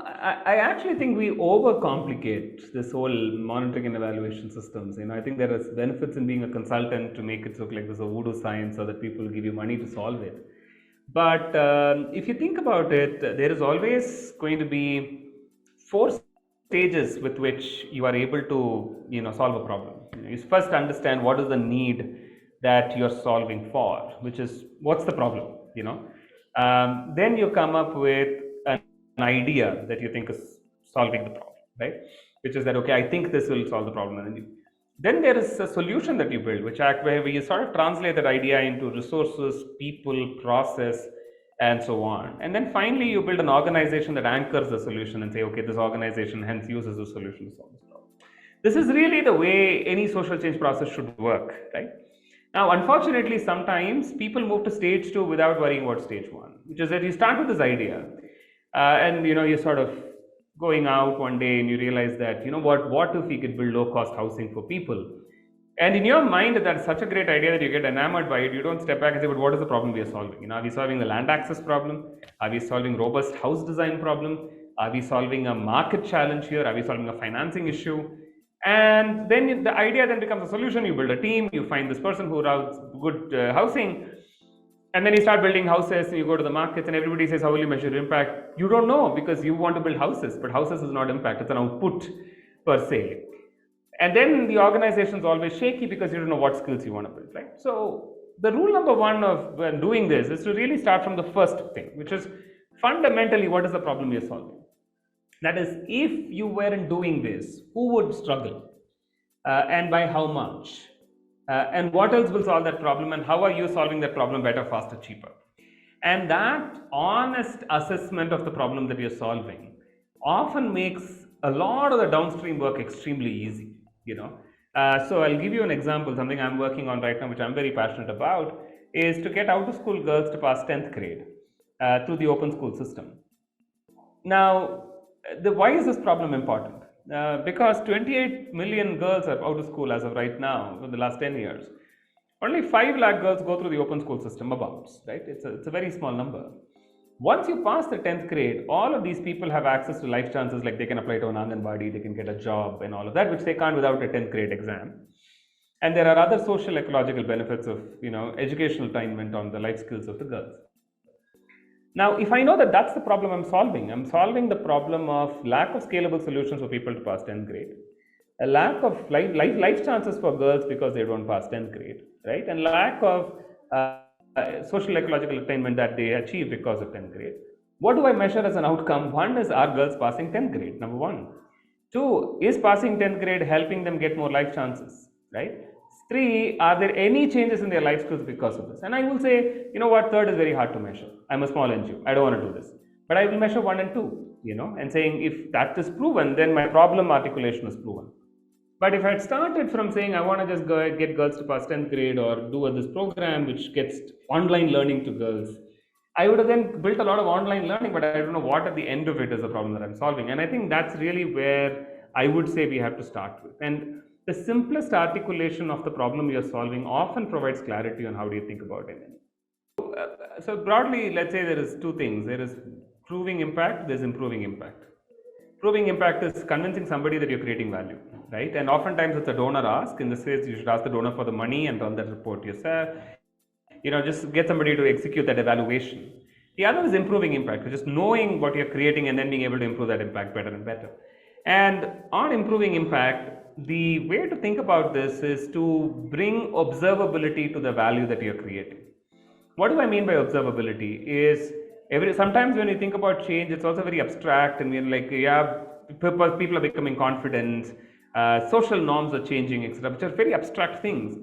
I actually think we overcomplicate this whole monitoring and evaluation systems. I think there is benefits in being a consultant to make it look like there's a voodoo science, or that people give you money to solve it. But if you think about it, there is always going to be four stages with which you are able to, solve a problem. You first understand what is the need that you're solving for, which is what's the problem. Then you come up with an idea that you think is solving the problem, right? Which is that, okay, I think this will solve the problem. And then there is a solution that you build, where you sort of translate that idea into resources, people, process, and so on. And then finally, you build an organization that anchors the solution and say, okay, this organization hence uses the solution to solve this problem. This is really the way any social change process should work, right? Now, unfortunately, sometimes people move to stage 2 without worrying about stage 1, which is that you start with this idea, and you're sort of going out one day and you realize that, what if we could build low-cost housing for people? And in your mind, that's such a great idea that you get enamored by it. You don't step back and say, but what is the problem we are solving? Are we solving the land access problem? Are we solving robust house design problem? Are we solving a market challenge here? Are we solving a financing issue? And then the idea then becomes a solution. You build a team, you find this person who runs good housing, and then you start building houses, and you go to the markets, and everybody says, how will you measure impact? You don't know, because you want to build houses, but houses is not impact, it's an output per se. And then the organization is always shaky because you don't know what skills you want to build, right? So the rule number 1 of when doing this is to really start from the first thing, which is fundamentally, what is the problem you're solving? That is, if you weren't doing this, who would struggle? And by how much? And what else will solve that problem? And how are you solving that problem better, faster, cheaper? And that honest assessment of the problem that you're solving often makes a lot of the downstream work extremely easy. So I'll give you an example. Something I'm working on right now, which I'm very passionate about, is to get out of school girls to pass 10th grade through the open school system. Now, why is this problem important? Because 28 million girls are out of school as of right now for the last 10 years. Only 5 lakh girls go through the open school system about, right? It's a very small number. Once you pass the 10th grade, all of these people have access to life chances, like they can apply to an Anganwadi, they can get a job and all of that, which they can't without a 10th grade exam. And there are other social ecological benefits of, educational attainment on the life skills of the girls. Now, if I know that that's the problem I'm solving the problem of lack of scalable solutions for people to pass 10th grade, a lack of life chances for girls because they don't pass 10th grade, right? And lack of social ecological attainment that they achieve because of 10th grade. What do I measure as an outcome? 1 is, are girls passing 10th grade? Number 1. 2, is passing 10th grade helping them get more life chances, right? 3, are there any changes in their life skills because of this? And I will say, what, 3rd is very hard to measure. I'm a small NGO, I don't want to do this. But I will measure 1 and 2, and saying if that is proven, then my problem articulation is proven. But if I had started from saying I want to just get girls to pass 10th grade or do this program which gets online learning to girls, I would have then built a lot of online learning, but I don't know what at the end of it is the problem that I'm solving. And I think that's really where I would say we have to start with. And the simplest articulation of the problem you're solving often provides clarity on how do you think about it. So broadly, let's say there is 2 things. There is proving impact, there's improving impact. Proving impact is convincing somebody that you're creating value, right? And oftentimes it's a donor ask. In this case, you should ask the donor for the money and run that report yourself. Just get somebody to execute that evaluation. The other is improving impact, which is knowing what you're creating and then being able to improve that impact better and better. And on improving impact, the way to think about this is to bring observability to the value that you're creating. What do I mean by observability? Is sometimes when you think about change, it's also very abstract, and we're like, people are becoming confident, social norms are changing, etc., which are very abstract things.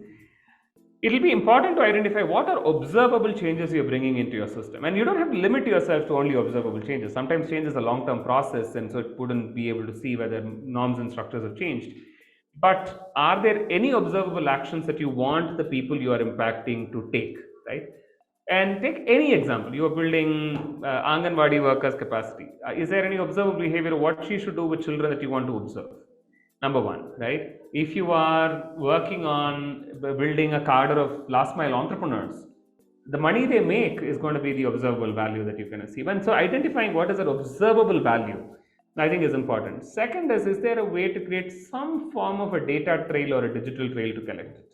It'll be important to identify what are observable changes you're bringing into your system. And you don't have to limit yourself to only observable changes. Sometimes change is a long-term process, and so it wouldn't be able to see whether norms and structures have changed. But are there any observable actions that you want the people you are impacting to take, right? And take any example. You are building Anganwadi workers' capacity. Is there any observable behavior, what she should do with children that you want to observe? Number 1, right? If you are working on building a cadre of last mile entrepreneurs, the money they make is going to be the observable value that you can see. And so identifying what is an observable value I think is important. Second is there a way to create some form of a data trail or a digital trail to collect it?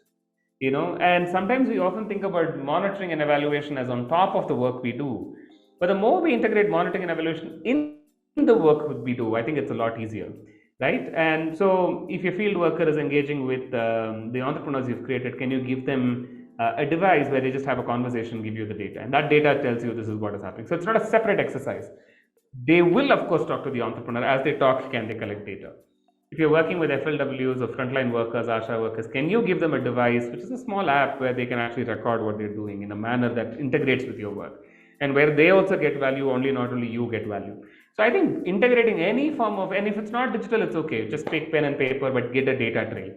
And sometimes we often think about monitoring and evaluation as on top of the work we do. But the more we integrate monitoring and evaluation in the work we do, I think it's a lot easier, right? And so if your field worker is engaging with the entrepreneurs you've created, can you give them a device where they just have a conversation, give you the data, and that data tells you this is what is happening. So it's not a separate exercise. They will, of course, talk to the entrepreneur. As they talk, can they collect data? If you're working with FLWs or frontline workers, ASHA workers, can you give them a device, which is a small app where they can actually record what they're doing in a manner that integrates with your work, and where they also get value, not only you get value. So I think integrating any form of, and if it's not digital, it's okay. Just take pen and paper, but get a data trail.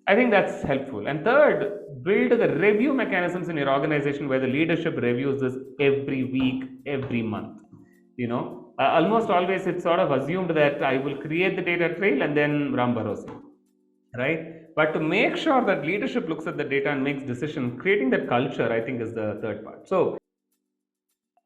I think that's helpful. And third, build the review mechanisms in your organization where the leadership reviews this every week, every month. Almost always it's sort of assumed that I will create the data trail and then Ram Bharosi, right? But to make sure that leadership looks at the data and makes decisions, creating that culture, I think, is the third part. So